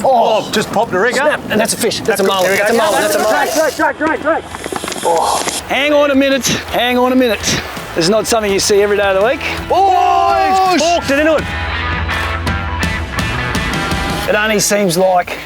Oh, just popped the rig up. And that's a fish. That's a mullet. That's a mullet. That's a mullet. Drag. Oh, hang on a minute. Hang on a minute. This is not something you see every day of the week. Oh, he's forked it into it. It only seems like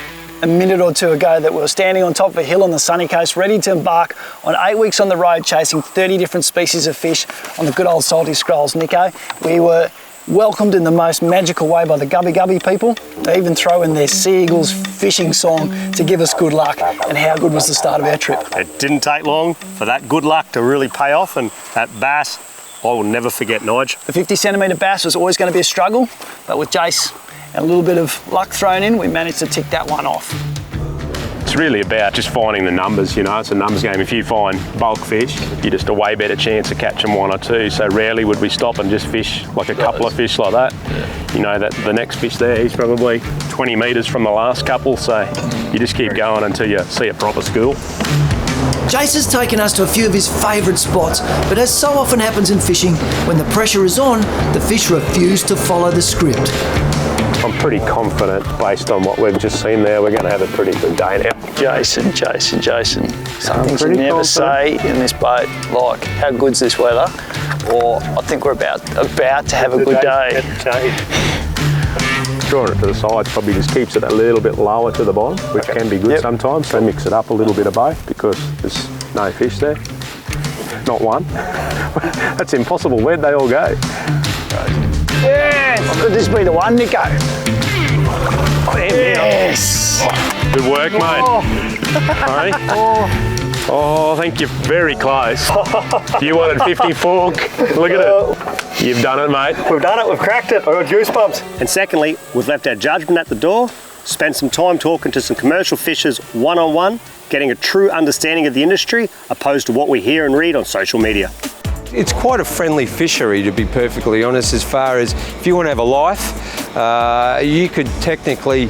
a minute or two ago that we were standing on top of a hill on the sunny coast, ready to embark on 8 weeks on the road, chasing 30 different species of fish on the good old salty scrolls, Nicko. We were welcomed in the most magical way by the Gubby Gubby people. They even throw in their seagulls fishing song to give us good luck. And how good was the start of our trip? It didn't take long for that good luck to really pay off, and that bass, I will never forget, Nige. The 50 centimetre bass was always going to be a struggle, but with Jace and a little bit of luck thrown in, we managed to tick that one off. It's really about just finding the numbers, you know, it's a numbers game. If you find bulk fish, you're just a way better chance of catching one or two. So rarely would we stop and just fish like a couple of fish like that. You know, that the next fish there, he's probably 20 metres from the last couple, so you just keep going until you see a proper school. Jace has taken us to a few of his favourite spots, but as so often happens in fishing, when the pressure is on, the fish refuse to follow the script. I'm pretty confident, based on what we've just seen there, we're going to have a pretty good day now. Jason. Some things you never say in this boat, like, how good's this weather? Or, I think we're about to have a good day. Drawing it to the sides probably just keeps it a little bit lower to the bottom, which can be good sometimes, so mix it up a little bit of both because there's no fish there. Not one. That's impossible. Where'd they all go? Yes! Could this be the one, Nicko? Yes! Good work, mate. All right. Oh, I think you're very close. You wanted 50 fork. Look at it. You've done it, mate. We've done it, we've cracked it, I've got goosebumps. And secondly, we've left our judgment at the door, spent some time talking to some commercial fishers one-on-one, getting a true understanding of the industry, opposed to what we hear and read on social media. It's quite a friendly fishery, to be perfectly honest, as far as if you want to have a life, you could technically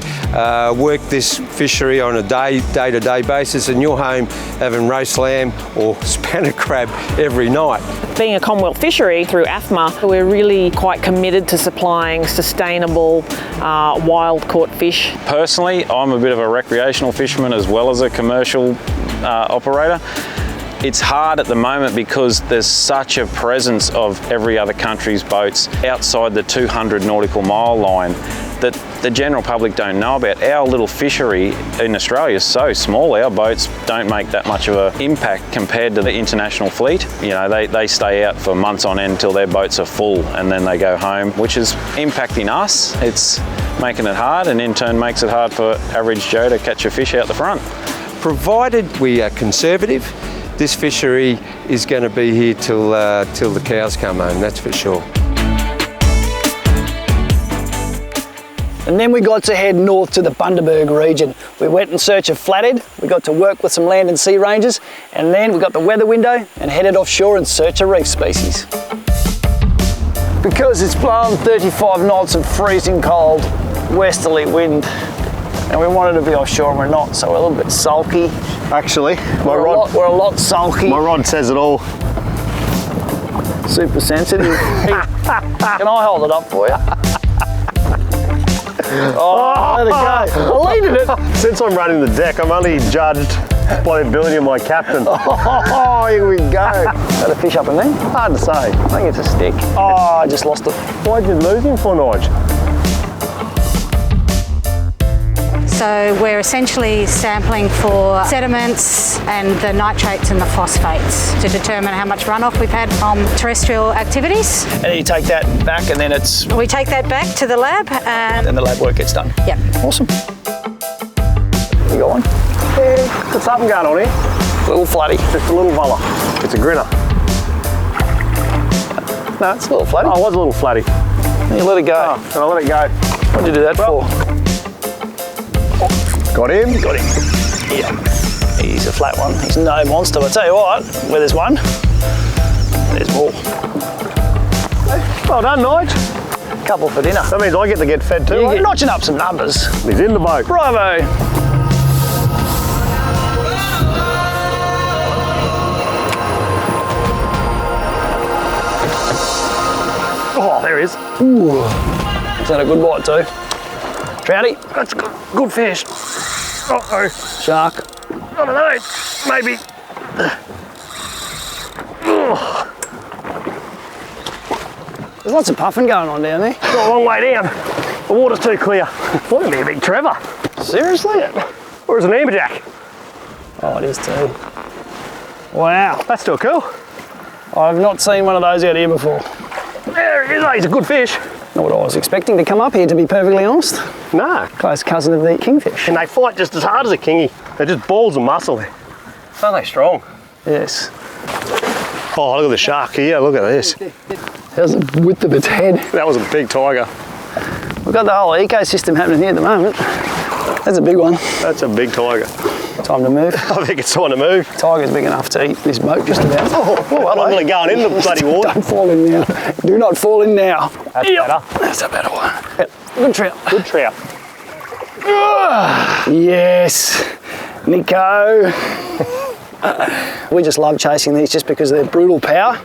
work this fishery on a day-to-day basis, and you're home having roast lamb or spanner crab every night. Being a Commonwealth fishery through AFMA, we're really quite committed to supplying sustainable wild caught fish. Personally, I'm a bit of a recreational fisherman as well as a commercial operator. It's hard at the moment because there's such a presence of every other country's boats outside the 200 nautical mile line that the general public don't know about. Our little fishery in Australia is so small, our boats don't make that much of an impact compared to the international fleet. You know, they stay out for months on end until their boats are full and then they go home, which is impacting us. It's making it hard, and in turn makes it hard for average Joe to catch a fish out the front. Provided we are conservative, this fishery is going to be here till the cows come home, that's for sure. And then we got to head north to the Bundaberg region. We went in search of flathead, we got to work with some land and sea rangers, and then we got the weather window and headed offshore in search of reef species. Because it's blowing 35 knots of freezing cold westerly wind, and we wanted to be offshore and we're not, so we're a little bit sulky. Actually, We're a lot sulky. my rod says it all. Super sensitive. Can I hold it up for you? Oh, let it go. I leaded it. Since I'm running the deck, I'm only judged by the ability of my captain. Oh, here we go. Got a fish up in there? Hard to say. I think it's a stick. Oh, I just lost it. Why'd you lose him for, Nige? So we're essentially sampling for sediments and the nitrates and the phosphates to determine how much runoff we've had from terrestrial activities. And then you take that back and then it's... We take that back to the lab and... Then the lab work gets done. Yep. Awesome. You got one? Yeah, got something going on here. A little flatty. Just a little voller. It's a grinner. No, it's a little flatty. Oh, it was a little flatty. You let it go. Oh, and I let it go. What'd you do that for? Got him? Got him. Yeah. He's a flat one. He's no monster. But I tell you what, where there's one, there's more. Well done, Nige. Couple for dinner. That means I get to get fed too. You're notching up some numbers. He's in the boat. Bravo. Oh, there he is. Ooh. Is that a good bite too? Trouty. That's good fish. Uh-oh. Shark. I don't know, maybe. There's lots of puffing going on down there. Got a long way down. The water's too clear. Thought it'd be a big Trevor. Seriously? Or is it an amberjack? Oh, it is too. Wow. That's still cool. I've not seen one of those out here before. There he is, he's a good fish. Not what I was expecting to come up here, to be perfectly honest. No. Close cousin of the kingfish. And they fight just as hard as a kingy. They're just balls of muscle. Aren't they strong? Yes. Oh, look at the shark here, look at this. How's the width of its head? That was a big tiger. We've got the whole ecosystem happening here at the moment. That's a big one. That's a big tiger. Time to move. I think it's time to move. Tiger's big enough to eat this boat just about. I'm not really going in the bloody water. Don't fall in now. Do not fall in now. That's better. That's a better one. Yep. Good trout. Good trout. Yes, Nicko. We just love chasing these just because of their brutal power.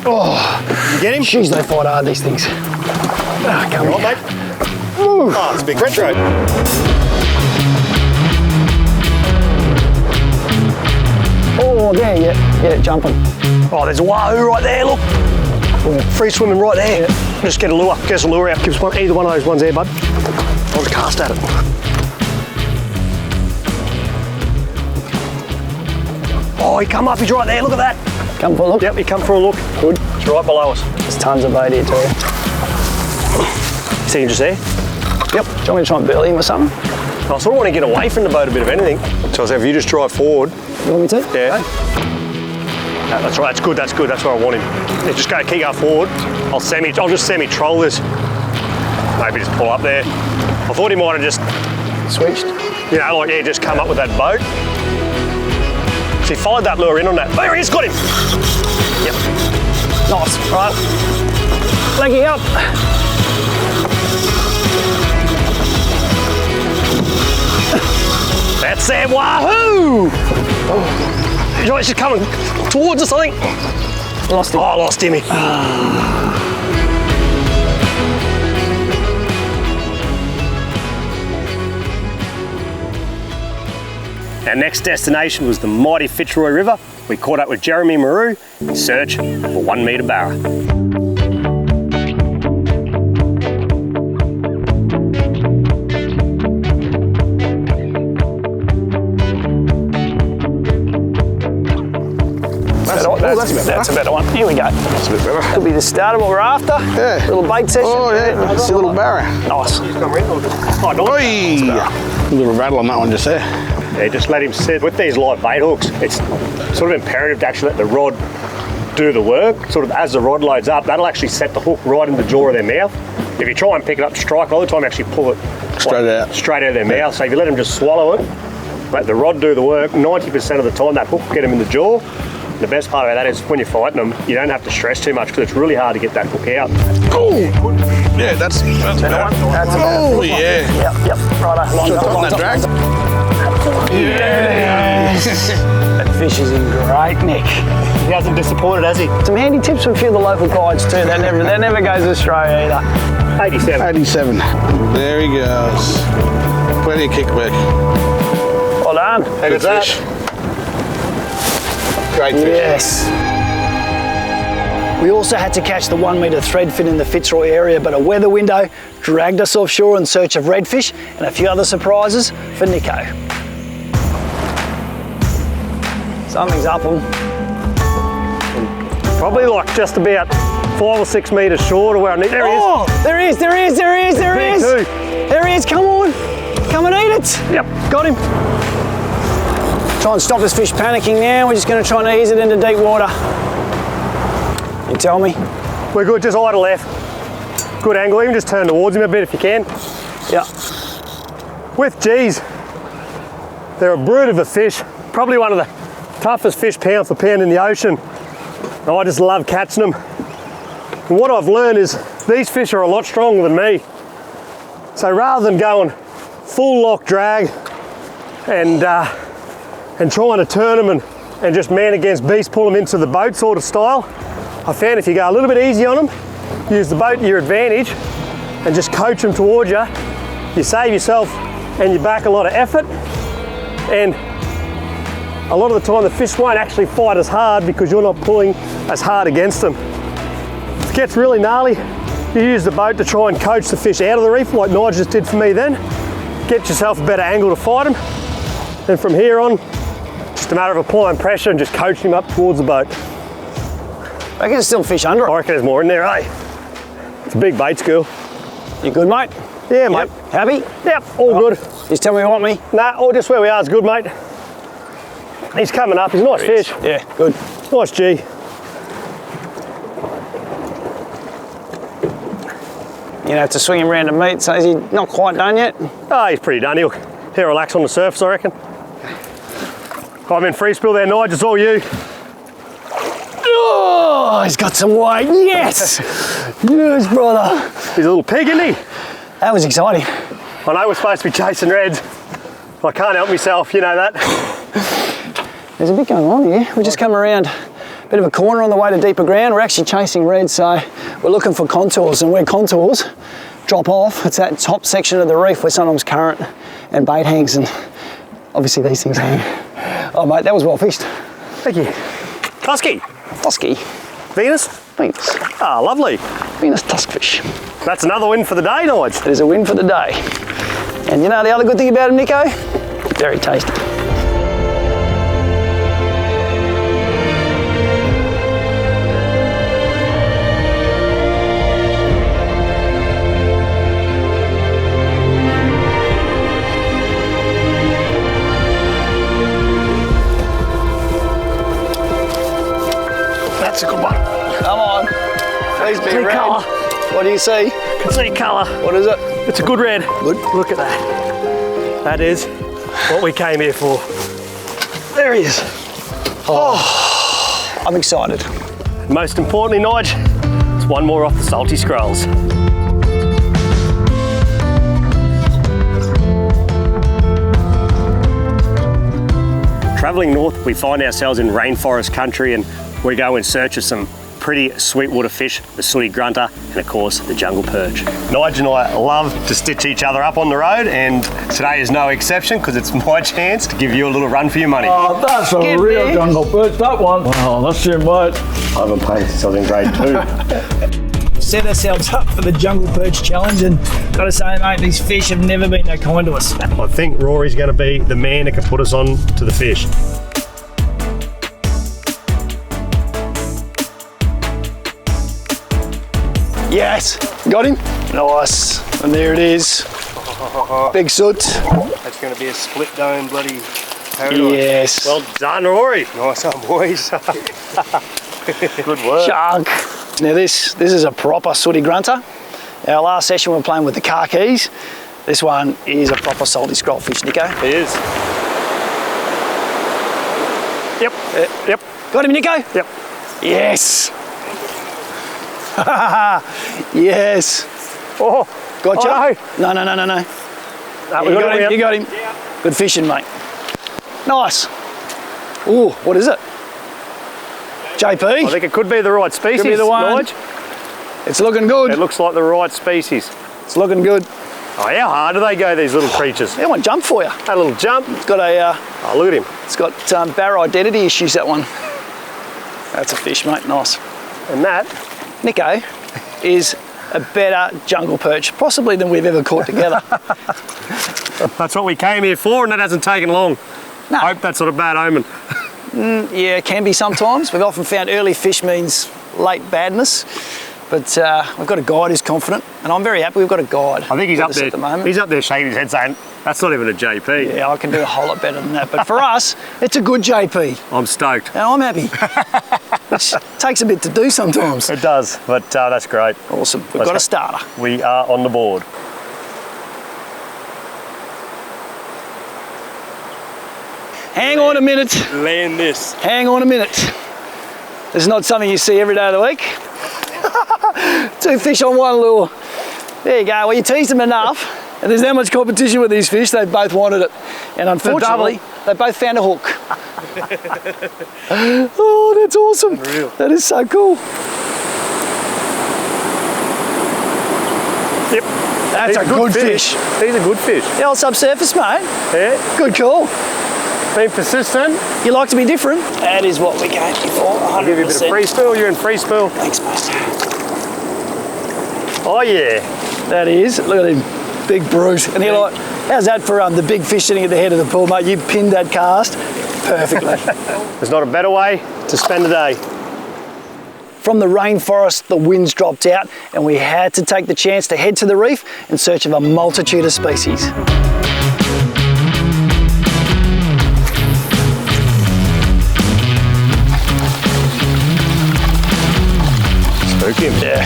Oh, You get him? jeez, they fight hard, these things. Oh, come on, mate. Oh, it's a big retro. Oh, there, yeah, jumping. Oh, there's a wahoo right there, look. Free swimming right there. Yeah. Just get a lure, get us a lure out. Give us either one of those ones there, bud. I'll just cast at it. Oh, he come up, he's right there, look at that. Come for a look. Yep, he come for a look. Good. It's right below us. There's tons of bait here too. See him just there? Yep. Do you want me to try and burley him or something? I sort of want to get away from the boat a bit of anything. So I said, if you just drive forward. You want me to? Yeah. No, that's right, that's good, that's good, that's where I want him. Yeah, just go, keep going forward. I'll just semi-troll this. Maybe just pull up there. I thought he might have just, Switched. you know, like, yeah, just come up with that boat. So he followed that lure in on that. There he is, got him. Yep. Nice. Right. Leggy up. That's it, wahoo! Oh. He's just coming towards us, I think. Lost him. Oh, I lost him. Our next destination was the mighty Fitzroy River. We caught up with Jeremy Maru in search for 1 metre barra. That's a better one. Here we go. That's a bit better. Could be the start of what we're after. Yeah. Little bait session. Oh yeah, it's a little barra. Nice. Oh, nice. A little rattle on that one just there. Yeah, just let him sit. With these live bait hooks, it's sort of imperative to actually let the rod do the work. Sort of as the rod loads up, that'll actually set the hook right in the jaw of their mouth. If you try and pick it up strike, all the time you actually pull it straight out of their mouth. So if you let them just swallow it, let the rod do the work, 90% of the time that hook will get them in the jaw. The best part about that is when you're fighting them, you don't have to stress too much because it's really hard to get that hook out. Oh, yeah, that's better. Oh, yeah. Yep. Righto. Should have gotten that drag. Yes. That fish is in great nick. He hasn't disappointed, has he? Some handy tips from a few of the local guides too. That never goes astray either. 87. 87. There he goes. Plenty of kickback. Well done. How good's that? Great fish. Yes. We also had to catch the 1 metre threadfin in the Fitzroy area, but a weather window dragged us offshore in search of redfish and a few other surprises for Nicko. Something's up them. Probably like just about 5 or 6 metres short of where I need. There he is. Oh, there he is. There he is. Come on. Come and eat it. Yep, got him. Try and stop this fish panicking now. We're just going to try and ease it into deep water. You tell me. We're good, just eye to left. Good angle, even just turn towards him a bit if you can. Yeah. With G's, they're a brute of a fish. Probably one of the toughest fish pound for pound in the ocean. And I just love catching them. And what I've learned is these fish are a lot stronger than me. So rather than going full lock drag and trying to turn them and just man against beast, pull them into the boat sort of style, I found if you go a little bit easy on them, use the boat to your advantage, and just coach them towards you, you save yourself and your back a lot of effort, and a lot of the time the fish won't actually fight as hard because you're not pulling as hard against them. If it gets really gnarly, you use the boat to try and coach the fish out of the reef like Nigel just did for me then. Get yourself a better angle to fight them. Then from here on, just a matter of applying pressure and just coaching him up towards the boat. I can still fish under it. I reckon there's more in there, eh? It's a big bait school. You good, mate? Yeah, mate. Yep. Happy? Yep, all good. Just tell me you want me. Nah, all just where we are is good, mate. He's coming up, he's a nice fish. Yeah, good. Nice G. You know, to swing him round to meet, so is he not quite done yet? Oh, he's pretty done. He'll relax on the surface, I reckon. I'm in free spill there, Nigel, it's all you. Oh, he's got some weight. Yes! Yes, brother. He's a little pig, isn't he? That was exciting. I know we're supposed to be chasing reds. I can't help myself, you know that. There's a bit going on here. We just come around a bit of a corner on the way to deeper ground. We're actually chasing reds, so we're looking for contours, and where contours drop off, it's that top section of the reef where sometimes current and bait hangs, and obviously these things hang. Oh mate, that was well fished. Thank you. Tusky. Tusky. Venus? Venus. Ah, lovely. Venus tuskfish. That's another win for the day, Nigel. It is a win for the day. And you know the other good thing about him, Nicko? Very tasty. That's a good one. Come on. Please be red. Colour. What do you see? I can see colour. What is it? It's a good red. Good. Look at that. That is what we came here for. There he is. Oh, I'm excited. Most importantly, Nigel, it's one more off the salty scrolls. Travelling north, we find ourselves in rainforest country, and we go in search of some pretty sweetwater fish, the sooty grunter, and of course the jungle perch. Nigel and I love to stitch each other up on the road, and today is no exception because it's my chance to give you a little run for your money. Oh, that's a real jungle perch, that one. Wow, that's your mate. I haven't played since I was in grade 2. Set ourselves up for the jungle perch challenge, and gotta say, mate, these fish have never been that kind to us. I think Rory's going to be the man that can put us on to the fish. Yes, got him. Nice, and there it is. Big soot. That's going to be a split dome bloody paradise. Yes. Well done, Rory. Nice one, boys. Good work. Shark. Now this is a proper sooty grunter. Our last session we were playing with the car keys. This one is a proper salty scroll fish, Nicko. He is. Yep. Yep. Got him, Nicko? Yep. Yes. Yes. Oh. Gotcha. Oh, no. We got him. You got him. Good fishing, mate. Nice. Ooh, what is it? JP? I think it could be the right species. Could be the one. Nige. It's looking good. It looks like the right species. It's looking good. Oh, how hard do they go, these little creatures? That one jump for you. A little jump. It's got a. Oh, look at him. It's got barrow identity issues. That one. That's a fish, mate. Nice. And that, Nicko is a better jungle perch, possibly than we've ever caught together. that's what we came here for, and that hasn't taken long. No. Hope that's not a bad omen. Yeah, it can be sometimes. We've often found early fish means late badness, but we've got a guide who's confident, and I'm very happy we've got a guide. I think he's up there at the moment. He's up there shaking his head saying, that's not even a JP. Yeah, I can do a whole lot better than that. But for us, it's a good JP. I'm stoked. And I'm happy. Which takes a bit to do sometimes. It does, but that's great. Awesome. We've got a starter. We are on the board. Hang on a minute. Land this. Hang on a minute. This is not something you see every day of the week. 2 fish on 1 lure. There you go. Well, you teased them enough, and there's that much competition with these fish, they both wanted it. And unfortunately, they both found a hook. Oh, that's awesome. Unreal. That is so cool. Yep. That's a good fish. These are good fish. The old subsurface, mate. Yeah. Good call. Being persistent. You like to be different. That is what we came here for, 100%. I'll give you a bit of free spill. You're in free spill. Thanks, mate. Oh, yeah. That is. Look at him. Big brute. And you're like, how's that for the big fish sitting at the head of the pool, mate? You pinned that cast perfectly. There's not a better way to spend the day. From the rainforest, the winds dropped out and we had to take the chance to head to the reef in search of a multitude of species. Spook him. Yeah.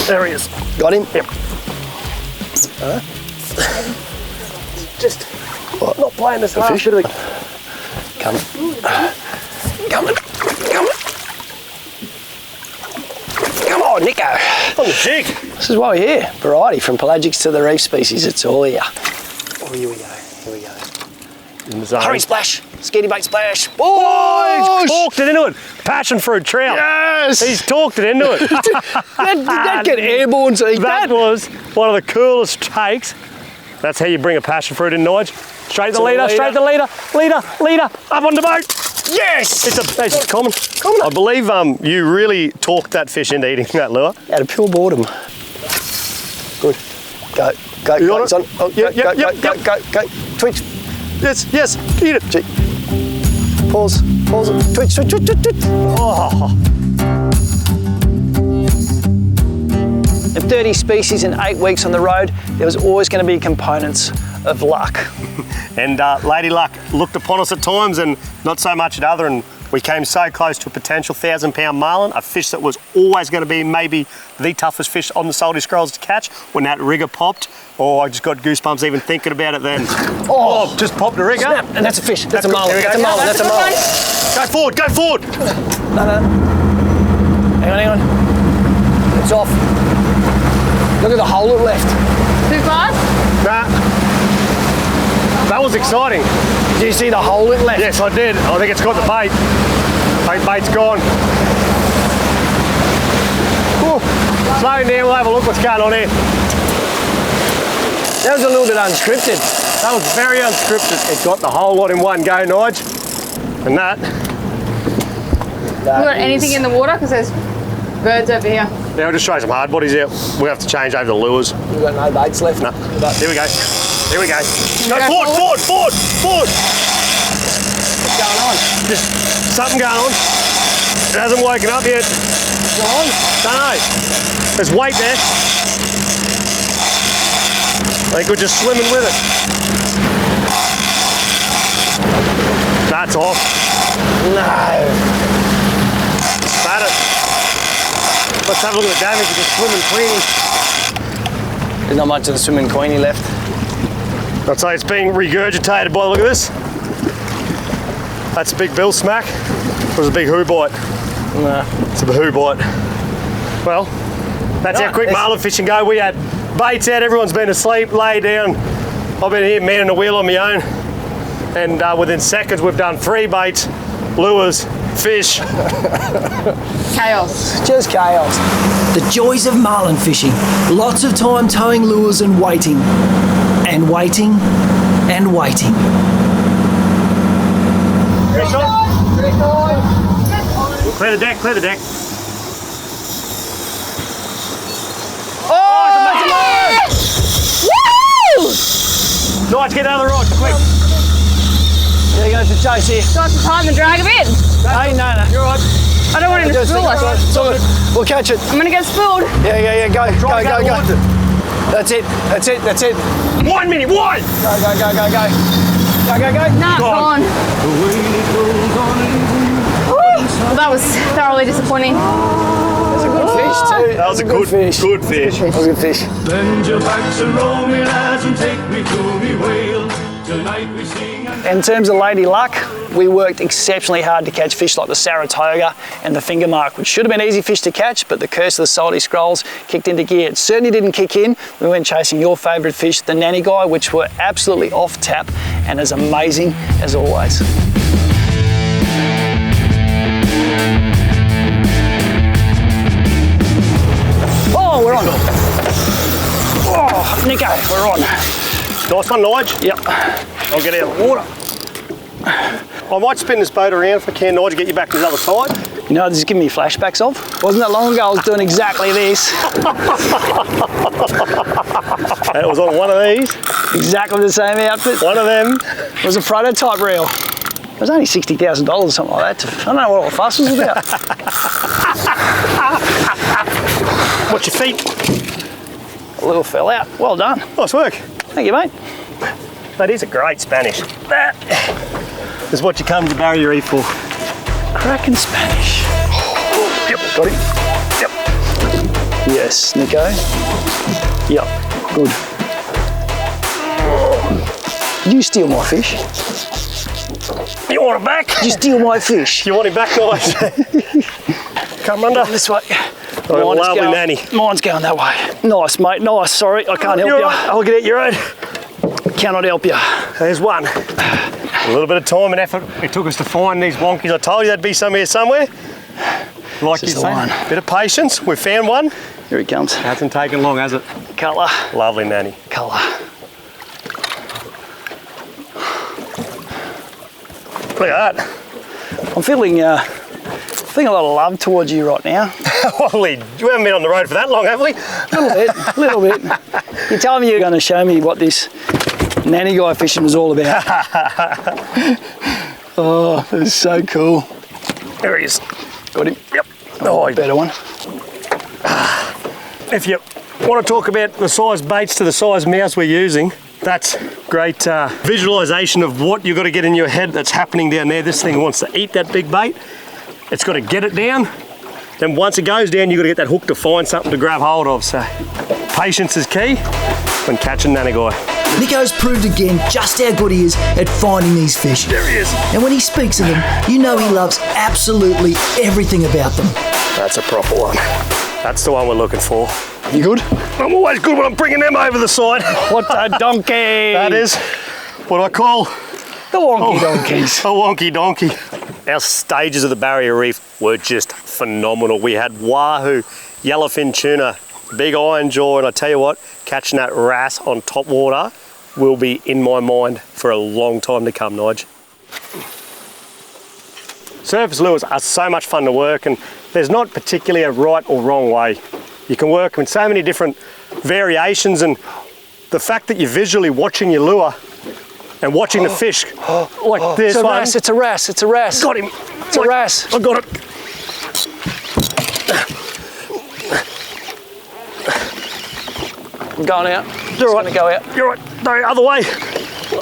There he is. Got him? Yep. Just not playing this hard. Come. Come on. Come on, Nicko. On the jig. This is why we're here. Variety from pelagics to the reef species. It's all here. Oh, here we go. Here we go. In the zone. Hurry splash. Skinny bait splash. Oh, he's talked it into it. Passion fruit trout. Yes. He's talked it into it. Did that get airborne to eat That was one of the coolest takes. That's how you bring a passion fruit in, Nige. Straight the leader, straight the leader, leader, up on the boat. Yes! It's common. I believe you really talked that fish into eating that lure. Out of pure boredom. Good. Go, go, You go. on It's it? on. Oh, Yep, go, yep, go, yep, go, yep. go, go. Twitch. Yes, eat it. Gee. Pause. Twitch. Oh, At 30 species in 8 weeks on the road, there was always going to be components of luck. and Lady Luck looked upon us at times and not so much at other, and we came so close to a potential 1,000-pound marlin, a fish that was always going to be maybe the toughest fish on the salty scrolls to catch. When that rigger popped, I just got goosebumps even thinking about it then. Oh, just popped a rigger. Snap. And that's a fish. That's a good. marlin. There we go. That's a marlin. That's a marlin. Go forward. No. Hang on. It's off. Look at the hole it left. Too fast? Nah. That was exciting. Do you see the hole it left? Yes, I did. I think it's got the bait. Bait's gone. Whew. Slowing down, we'll have a look what's going on here. That was a little bit unscripted. That was very unscripted. It got the whole lot in one go, Nige. And that. You got anything in the water? Because there's birds over here. Yeah, we'll just throw some hard bodies out. We'll have to change over the lures. We've got no baits left. No. Here we go. Go forward. What's going on? Just something going on. It hasn't woken up yet. What's going on? Don't know. There's weight there. I think we're just swimming with it. That's off. No. Spat it. Let's have a look at the damage of the swimming queenie. There's not much of the swimming queenie left. I'd say it's being regurgitated by the look of this. That's a big bill smack. It was a big hoo bite. No. It's a hoo bite. Well, that's our quick marlin fishing go. We had baits out, everyone's been asleep, lay down. I've been here manning the wheel on my own. And within seconds we've done 3 baits, lures, fish. Chaos. Just chaos. The joys of marlin fishing. Lots of time towing lures and waiting. And waiting. And waiting. Clear the deck. Nice, get another rod, quick. There goes the chase here. Do I have to tighten the drag a bit? Hey, no. You're right. I don't want him to spool us. It's all good. We'll catch it. I'm going to get spooled. Yeah. Go. That's it. 1 minute, one! Go. Nah, gone. Well, that was thoroughly disappointing. That's a good fish too. That was a good fish. Good fish. That was a good fish. Bend your back to roll me, lads, and take me to me whale. In terms of lady luck, we worked exceptionally hard to catch fish like the Saratoga and the finger mark, which should have been easy fish to catch, but the curse of the salty scrolls kicked into gear. It certainly didn't kick in. We went chasing your favourite fish, the nanny guy, which were absolutely off tap and as amazing as always. Oh, we're on. Oh, Nicko, we're on. Nice one, Nige. Yep. I'll get out of the water. I might spin this boat around if I can, Nige, get you back to the other side. You know, this is giving me flashbacks of. Wasn't that long ago I was doing exactly this? It was on one of these. Exactly the same outfit. One of them. It was a prototype reel. It was only $60,000 or something like that. I don't know what all the fuss was about. Watch your feet. A little fell out. Well done. Nice work. Thank you, mate. That is a great Spanish. That is what you come to the Barrier Reef for. Cracking Spanish. Yep. Got him. Yep. Yes, Nicko. Yep. Good. Did you steal my fish? You want it back? Did you steal my fish? You want him back, guys? Come under. This way. Lovely nanny. Mine's going that way. Nice, mate. Nice. Sorry, I can't help you. Right. I'll get out your own. Cannot help you. There's one. A little bit of time and effort it took us to find these wonkies. I told you they'd be somewhere. Like you say, bit of patience. We found one. Here he comes. Hasn't taken long, has it? Colour. Lovely nanny. Colour. Look at that. I'm feeling a lot of love towards you right now. Holy, we haven't been on the road for that long, have we? A little bit. You told me you were going to show me what this nanny guy fishing was all about. Oh, that's so cool. There he is. Got him. Yep. Oh, better one. If you want to talk about the size baits to the size mouths we're using, that's great visualisation of what you've got to get in your head that's happening down there. This thing wants to eat that big bait. It's got to get it down. Then once it goes down, you've got to get that hook to find something to grab hold of. So patience is key when catching nanny guy. Nicko's proved again just how good he is at finding these fish. There he is. And when he speaks of them, you know he loves absolutely everything about them. That's a proper one. That's the one we're looking for. You good? I'm always good when I'm bringing them over the side. What a donkey! That is what I call the wonky donkeys. A wonky donkey. Our stages of the Barrier Reef were just phenomenal. We had wahoo, yellowfin tuna, big iron jaw, and I tell you what, catching that wrasse on top water will be in my mind for a long time to come, Nige. Surface lures are so much fun to work, and there's not particularly a right or wrong way. You can work with so many different variations, and the fact that you're visually watching your lure and watching the fish like this one. It's a wrasse. Got him. It's a wrasse. I got it. I'm going out. You're right. Gonna go out. You're right. No, other way.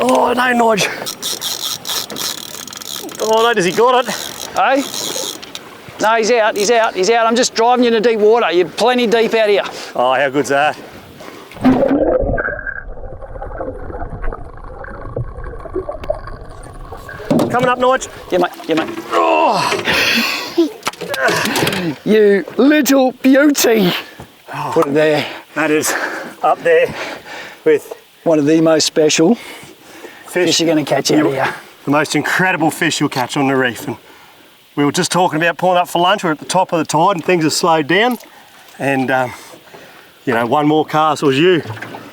Oh, no, Nige. Oh, no, does he got it? Hey? No, he's out. I'm just driving you into deep water. You're plenty deep out here. Oh, how good's that? Coming up, Nige. Yeah, mate. Oh. You little beauty. Put it there. That is up there with one of the most special fish you're going to catch out here. The most incredible fish you'll catch on the reef. And we were just talking about pulling up for lunch. We're at the top of the tide and things have slowed down. And, you know, one more cast was you.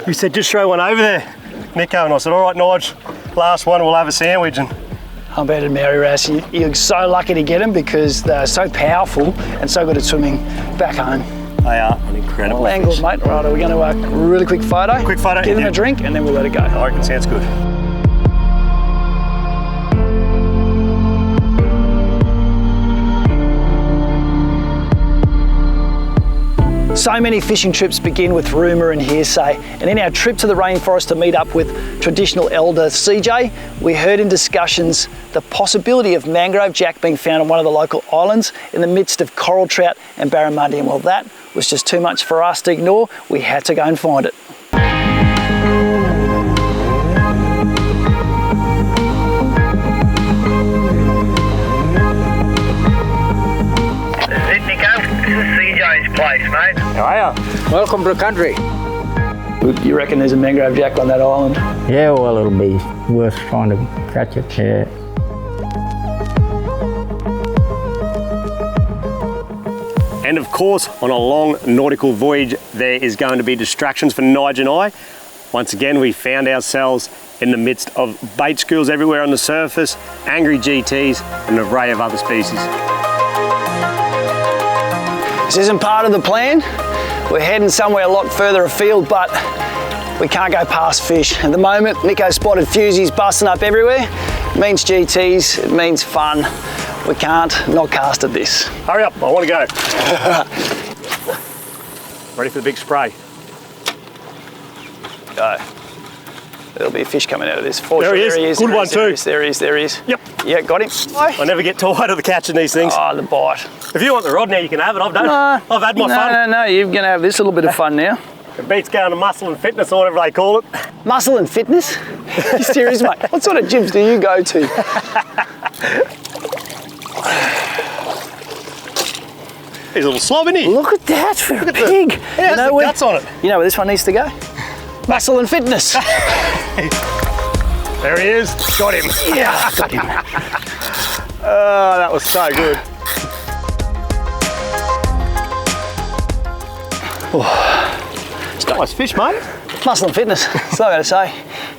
You said, just throw one over there, Nicko. And I said, all right, Nige, last one, we'll have a sandwich. And I bet Mary Rouse, you're so lucky to get them because they're so powerful and so good at swimming back home. They are an incredible well angled, mate. Right, we're going to a really quick photo. Quick photo. Give them a drink and then we'll let it go. I reckon sounds good. So many fishing trips begin with rumour and hearsay, and in our trip to the rainforest to meet up with traditional elder CJ, we heard in discussions the possibility of mangrove jack being found on one of the local islands in the midst of coral trout and barramundi, and well, that was just too much for us to ignore. We had to go and find it. Welcome to the country. You reckon there's a mangrove jack on that island? Yeah, well, it'll be worth trying to catch it, yeah. And of course, on a long nautical voyage, there is going to be distractions for Nigel and I. Once again, we found ourselves in the midst of bait schools everywhere on the surface, angry GTs, and an array of other species. This isn't part of the plan. We're heading somewhere a lot further afield, but we can't go past fish. At the moment, Nicko spotted fusies busting up everywhere. It means GTs, it means fun. We can't not cast at this. Hurry up, I want to go. Ready for the big spray. Go. There'll be a fish coming out of this. There he is. Good one too. There he is. Yep. Yeah, got him. I never get tired of the catching these things. Oh, the bite. If you want the rod now, you can have it. I've done. No, I've had my fun. No, you're going to have this little bit of fun now. It beats going to muscle and fitness or whatever they call it. Muscle and fitness? You serious, mate? What sort of gyms do you go to? He's a little slob, isn't he? Look at that for a pig. Yeah, you know the guts on it. You know where this one needs to go? Muscle and fitness. There he is. Got him. Yeah, got him. Oh, that was so good. Oh. It's a nice fish, mate. Muscle and fitness. That's all I got to say.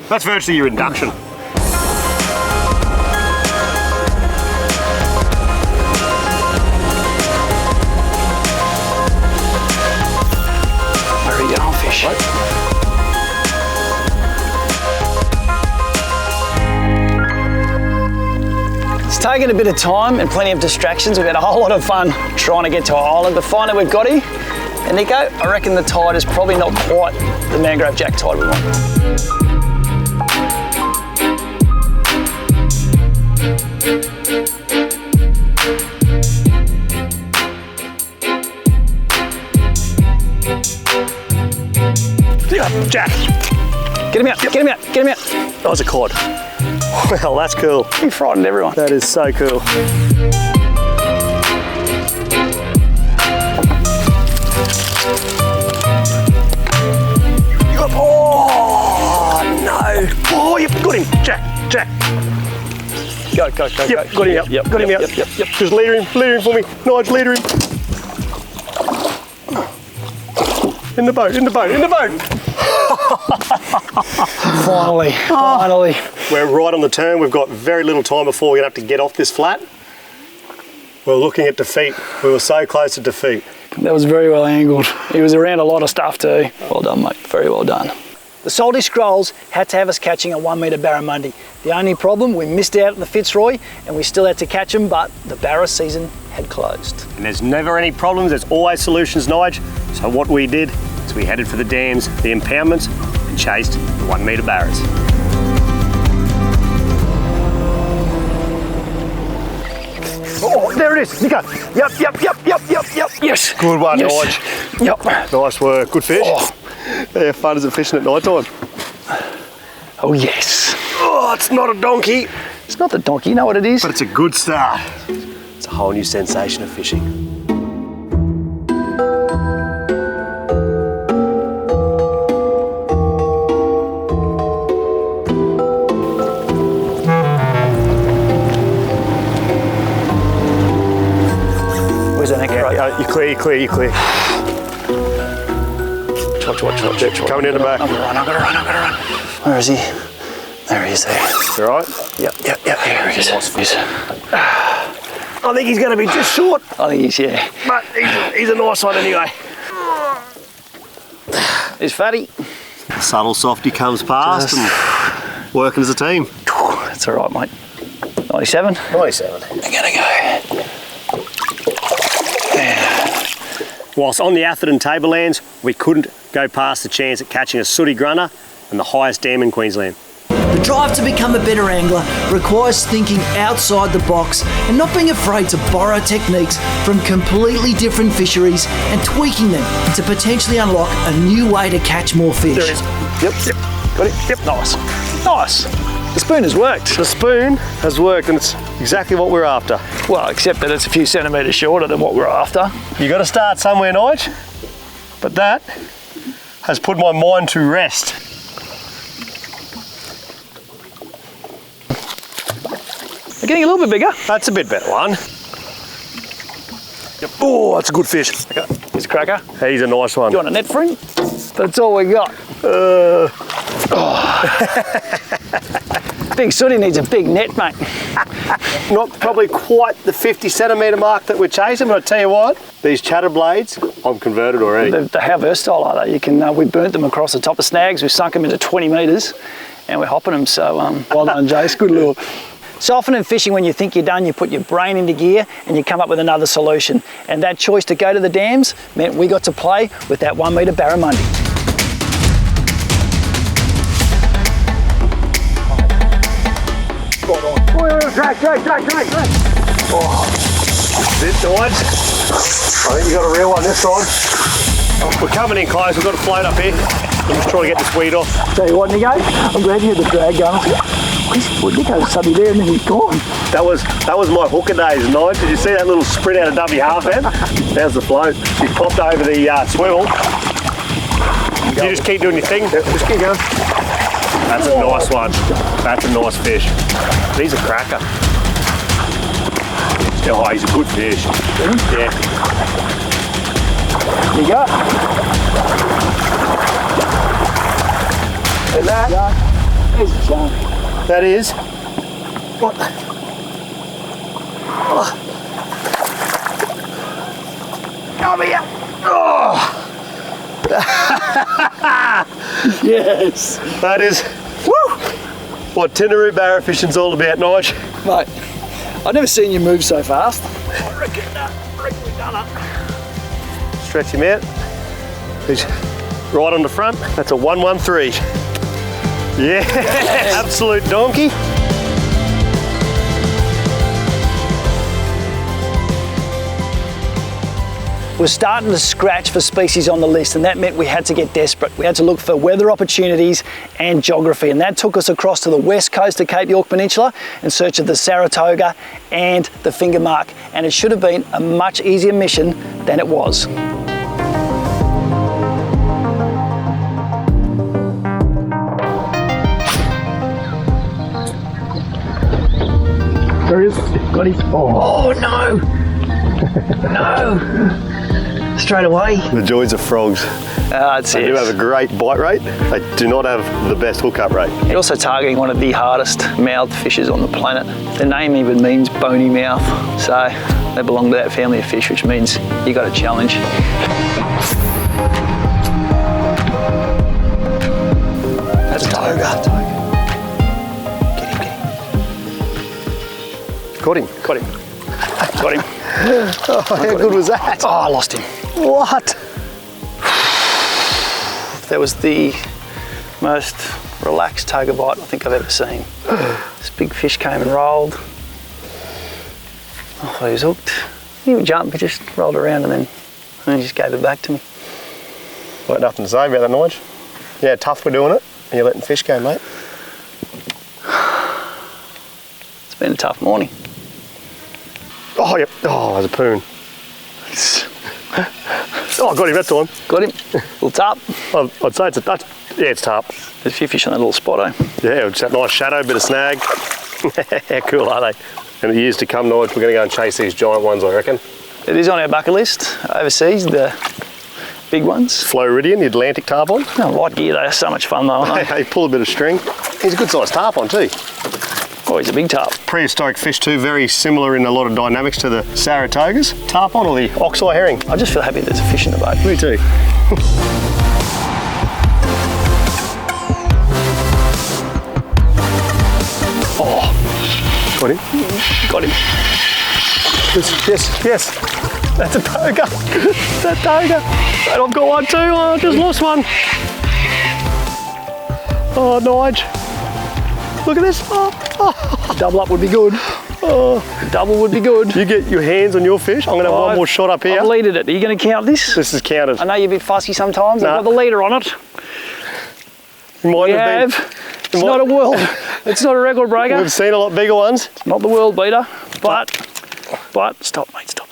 That's virtually your induction. Where are you going, fish? Right. It's taken a bit of time and plenty of distractions. We've had a whole lot of fun trying to get to our island, but finally we've got him. And Nicko, I reckon the tide is probably not quite the mangrove jack tide we want. Yeah, Jack. Get him out, get him out, get him out. That was a cod. Well, that's cool. You frightened everyone. That is so cool. Oh, no. Oh, you've got him. Jack. Go. Got him out. Yep, got him out. Yep. Just leader him for me. Nigel, leader him. In the boat. Finally. We're right on the turn. We've got very little time before we're going to have to get off this flat. We're looking at defeat. We were so close to defeat. That was very well angled. He was around a lot of stuff too. Well done, mate. Very well done. The salty scrolls had to have us catching a 1 metre barramundi. The only problem, we missed out on the Fitzroy and we still had to catch them, but the barra season had closed. And there's never any problems, there's always solutions, Nige. So what we did is we headed for the dams, the impoundments, and chased the 1 metre barras. Oh, there it is, Nicko. Yep. Yes. Good one, yes. Nige. Yep. Nice work, good fish. Oh. Yeah, fun as it fishing at night time. Oh, yes. Oh, it's not a donkey. It's not the donkey, you know what it is? But it's a good start. It's a whole new sensation of fishing. Where's that anchor? Yeah, you're clear. Watch. Coming in the back. I'm gonna run. Where is he? There he is there. You all right? Yep. Here he is. I think he's going to be just short. I think he's, yeah. But he's a nice one anyway. He's fatty. The subtle softy comes past and working as a team. That's all right, mate. 97? 97. I'm gonna go. Whilst on the Atherton tablelands, we couldn't go past the chance at catching a sooty grunter and the highest dam in Queensland. The drive to become a better angler requires thinking outside the box and not being afraid to borrow techniques from completely different fisheries and tweaking them to potentially unlock a new way to catch more fish. There it is. Yep. Got it. Yep. Nice. The spoon has worked. The spoon has worked and it's exactly what we're after. Well, except that it's a few centimetres shorter than what we're after. You got to start somewhere, Nige. But that has put my mind to rest. They're getting a little bit bigger. That's a bit better one. Oh, that's a good fish. Okay. Here's a cracker. He's a nice one. You want a net for him? That's all we got. Big sooty needs a big net, mate. Not probably quite the 50 centimetre mark that we're chasing, but I tell you what, these chatter blades, I'm converted already. How versatile are they? You can. We burnt them across the top of snags. We sunk them into 20 metres, and we're hopping them. So well done, Jace. Good lure. So often in fishing, when you think you're done, you put your brain into gear and you come up with another solution. And that choice to go to the dams meant we got to play with that 1 metre barramundi. Drag. Oh, this side. I think you got a real one this side. We're coming in close, we've got to float up here. I'm just trying to get this weed off. Tell you what, Nicko, I'm glad you had the drag going. Nicko's suddenly there and then he's gone. That was my hooker days, Nigel. Did you see that little sprint out of dummy half end? There's the float. He popped over the swivel. You just keep doing your thing. Yep, just keep going. That's a nice one. That's a nice fish. He's a cracker. Oh, he's a good fish. Yeah. You go. And that? There's a shark. That is. What? Oh. Come here. Oh. Yes. That is. Woo! What Tinaroo barra fishing's all about, Nigel. Mate, I've never seen you move so fast. I reckon we've done it. Stretch him out. He's right on the front. That's a 113. Yeah, absolute donkey. We're starting to scratch for species on the list, and that meant we had to get desperate. We had to look for weather opportunities and geography, and that took us across to the west coast of Cape York Peninsula in search of the Saratoga and the Finger Mark, and it should have been a much easier mission than it was. There he is. Got his. Oh no! No! Straight away. The joys of frogs. That's They do have a great bite rate. They do not have the best hookup rate. You're also targeting one of the hardest mouthed fishes on the planet. The name even means bony mouth, so they belong to that family of fish, which means you got a challenge. That's a toga. Got him. Got him. Got him. Oh, how good was that? Oh, I lost him. What? That was the most relaxed toga bite I think I've ever seen. This big fish came and rolled. Oh, he was hooked. He didn't even jump, he just rolled around and he just gave it back to me. Got nothing to say about that, Nigel. Yeah, tough we're doing it, and you're letting fish go, mate. It's been a tough morning. Oh, yep. Oh, there's a poon. Oh, I got him that time. Got him. Little tarp. I'd say it's a touch. Yeah, it's tarp. There's a few fish on that little spot, eh? Yeah, it's that nice shadow, bit of snag. How cool are they? In the years to come, Nigel, we're going to go and chase these giant ones, I reckon. It is on our bucket list overseas, the big ones. Floridian, the Atlantic tarpon. Oh, light gear, they are so much fun though, aren't they? They pull a bit of string. He's a good sized tarpon too. Oh, he's a big tarp. Prehistoric fish too, very similar in a lot of dynamics to the Saratogas. Tarpon or the oxeye herring. I just feel happy there's a fish in the boat. Me too. Oh, got him. got him. Yes. That's a toga. That toga. And I've got one too. Oh, I just lost one. Oh, Nigel. Look at this. Oh. Double up would be good. Oh. Double would be good. You get your hands on your fish. I'm going to have one more shot up here. I've leaded it. Are you going to count this? This is counted. I know you're a bit fussy sometimes. Nah. I've got the leader on it. It's not a world. It's not a record breaker. We've seen a lot bigger ones. It's not the world beater, but stop, mate. Stop.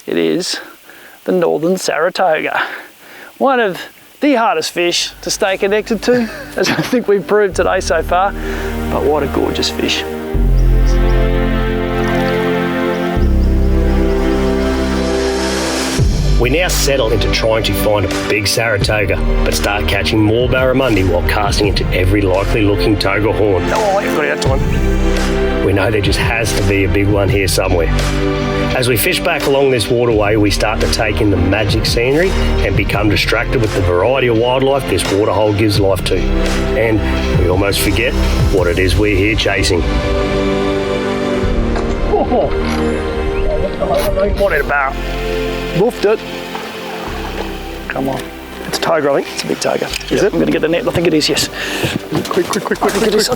It is the northern Saratoga. One of the hardest fish to stay connected to, as I think we've proved today so far, but what a gorgeous fish. We now settle into trying to find a big Saratoga, but start catching more barramundi while casting into every likely looking toga horn. Oh, you've got it that time. We know there just has to be a big one here somewhere. As we fish back along this waterway, we start to take in the magic scenery and become distracted with the variety of wildlife this waterhole gives life to. And we almost forget what it is we're here chasing. Oh, what a barra. Woofed it. Come on. It's a toga, I think. It's a big toga. Is it? I'm going to get the net. I think it is, yes. Quick. I think it is.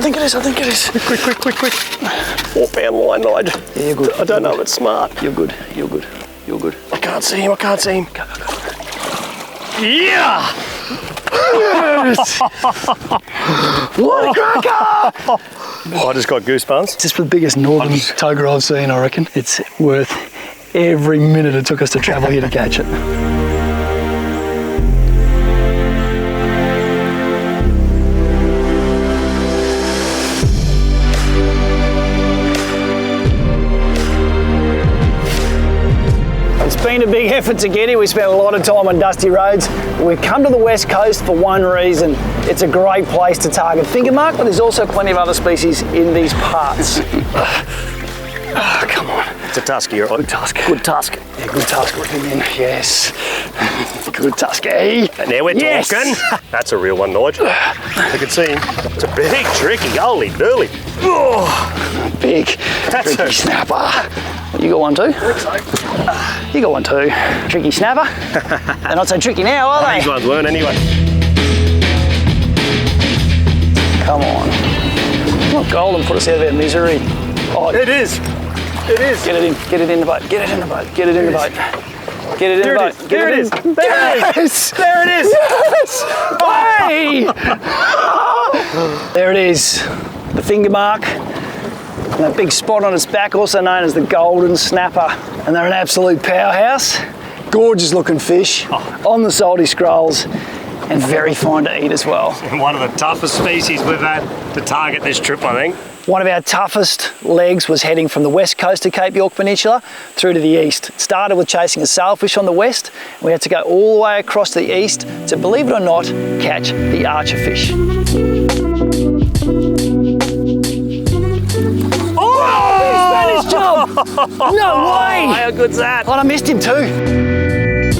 Quick. 4 pound line, Nigel. Yeah, you're good. I don't know if it's smart. You're good. I can't see him. Go. Yeah! Yes! What a cracker! I just got goosebumps. This is the biggest northern toga I've seen, I reckon. It's worth every minute it took us to travel here to catch it. It's been a big effort to get here. We spent a lot of time on dusty roads. We've come to the west coast for one reason. It's a great place to target finger mark, but there's also plenty of other species in these parts. Oh, come on. It's a tusky, you're right. Good tusk. Yeah, good tusk. Rip him in. Yes. Good tusky. And now we're talking. That's a real one, Nigel. I can see him. It's a big, tricky, holy dooly. Oh, big, tricky snapper. You got one too? I think so. You got one too. Tricky snapper. They're not so tricky now, are they? These ones weren't anyway. Come on. Not golden, put us out of our misery. Oh, It is. Get it in the boat. Get it in the boat. There it is. There it is. Yes! Hey! There it is. The finger mark. And that big spot on its back, also known as the golden snapper. And they're an absolute powerhouse. Gorgeous looking fish on the salty scrolls and very fine to eat as well. And one of the toughest species we've had to target this trip, I think. One of our toughest legs was heading from the west coast of Cape York Peninsula through to the east. It started with chasing a sailfish on the west. We had to go all the way across to the east to, believe it or not, catch the archerfish. Oh! Spanish job! No way! How good's that? Oh, I missed him too.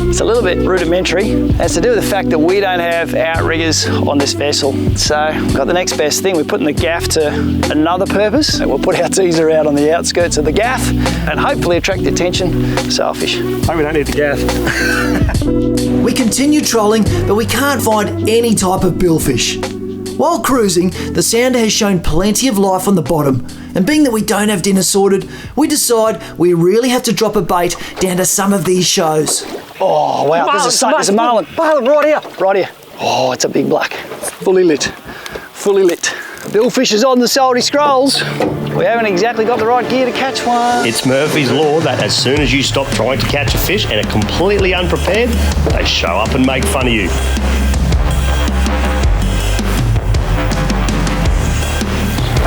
It's a little bit rudimentary. It has to do with the fact that we don't have outriggers on this vessel. So we've got the next best thing. We're putting the gaff to another purpose. We'll put our teaser out on the outskirts of the gaff and hopefully attract the attention of sailfish. Oh, we don't need the gaff. We continue trolling, but we can't find any type of billfish. While cruising, the sounder has shown plenty of life on the bottom, and being that we don't have dinner sorted, we decide we really have to drop a bait down to some of these shows. Oh wow, there's a marlin. Marlin, right here. Right here. Oh, it's a big black. Fully lit. Billfish is on the salty scrolls. We haven't exactly got the right gear to catch one. It's Murphy's Law that as soon as you stop trying to catch a fish and are completely unprepared, they show up and make fun of you.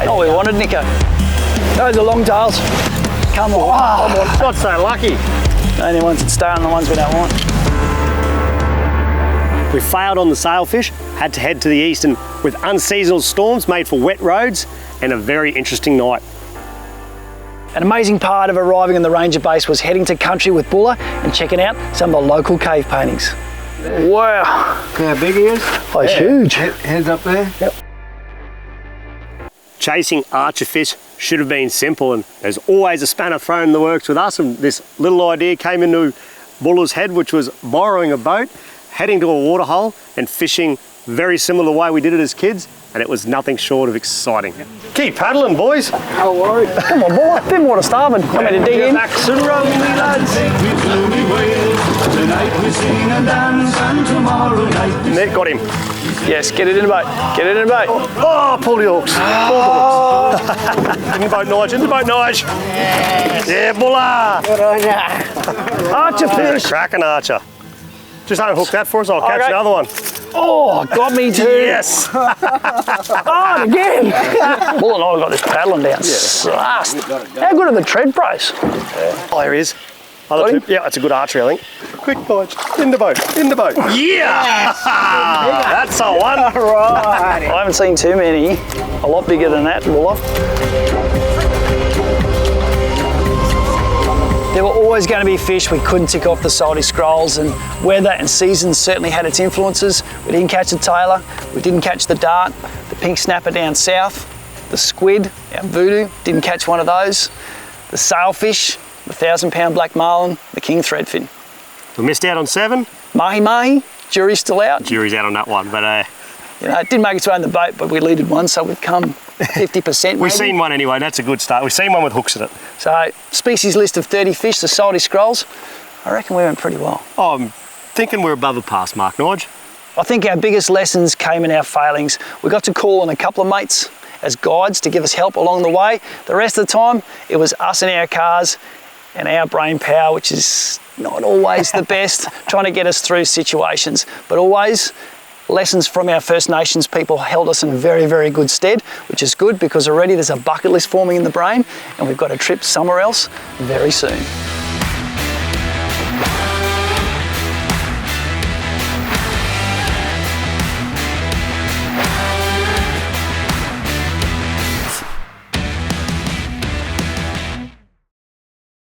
Oh, we wanted Nicko. Those are long tails. Come on. Not so lucky. The only ones that stay on the ones we don't want. We failed on the sailfish, had to head to the east, and with unseasonal storms made for wet roads and a very interesting night. An amazing part of arriving in the ranger base was heading to country with Buller and checking out some of the local cave paintings. Wow. How big he is? Oh, it's huge. Heads up there? Yep. Chasing archerfish should have been simple, and there's always a spanner thrown in the works with us, and this little idea came into Buller's head, which was borrowing a boat, heading to a waterhole and fishing very similar to the way we did it as kids, and it was nothing short of exciting. Keep paddling, boys. No worries. Come on, boy. A bit more to starboard. Come here to dig in. Back to the road, lads. Tonight we sing and dance, and tomorrow night Got him. Yes, get it in the boat. Get it in the boat. Oh, pull the hooks. Pull the hooks. In the boat, Nige. In the boat, Nige. Yeah, bulla. Archer fish. Cracking archer. Just unhook that for us. I'll catch another one. Oh, got me too. Yes. Oh, again. Bull and I got this paddling down. Yes. How good are the tread pros? Oh, there he is. Yeah, that's a good archery, I think. Quick, Nige. In the boat. In the boat. Yeah. That's a one. Right. I haven't seen too many. A lot bigger than that, Buller. There were always going to be fish we couldn't tick off the salty scrolls, and weather and seasons certainly had its influences. We didn't catch the tailor, we didn't catch the dart, the pink snapper down south, the squid, our voodoo, didn't catch one of those, the sailfish, the 1,000-pound black marlin, the king threadfin. We missed out on 7. Mahi, jury's still out. Jury's out on that one, but you know, it didn't make its way in the boat, but we leaded one, so we've come 50%. We've seen one anyway, that's a good start. We've seen one with hooks in it. So, species list of 30 fish, the salty scrolls, I reckon we went pretty well. Oh, I'm thinking we're above a pass mark, Nige. I think our biggest lessons came in our failings. We got to call on a couple of mates as guides to give us help along the way. The rest of the time, it was us in our cars and our brain power, which is not always the best, trying to get us through situations, but always lessons from our First Nations people held us in very, very good stead, which is good because already there's a bucket list forming in the brain and we've got a trip somewhere else very soon.